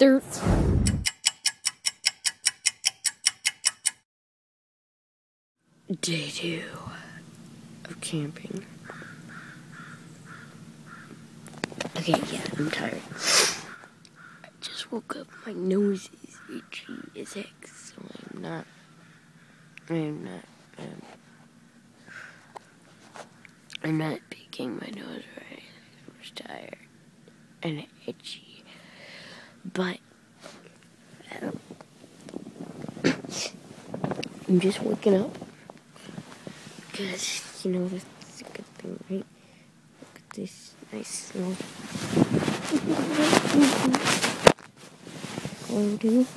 Dirt. Day 2 of camping. Okay, yeah, I'm tired. I just woke up. My nose is itchy as heck, so I'm not picking my nose right. I'm just tired and itchy. But I'm just waking up because, that's a good thing, right? Look at this nice snow. Going to.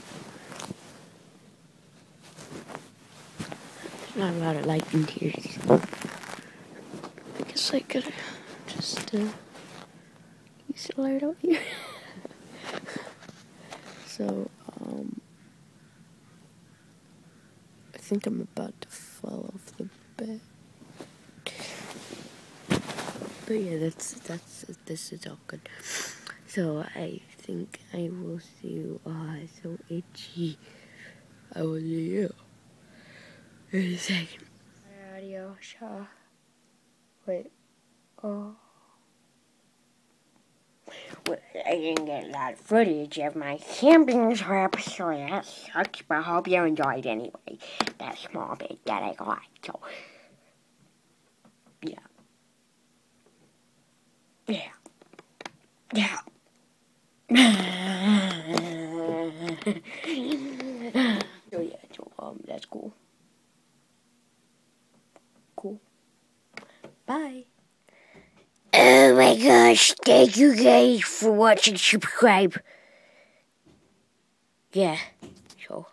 There's not a lot of light in here. I guess I could just use the light out here. So, I think I'm about to fall off the bed. But yeah, this is all good. So I think I will see you. So itchy. I will see you in a second. Audio, Shaw. Wait. Oh. Well, I didn't get a lot of footage of my camping trip, so that sucks, but I hope you enjoyed anyway. That small bit that I got, so. Yeah. Yeah. Yeah. So yeah, that's cool. Cool. Bye. Oh my gosh, thank you guys for watching. Subscribe. Yeah, so.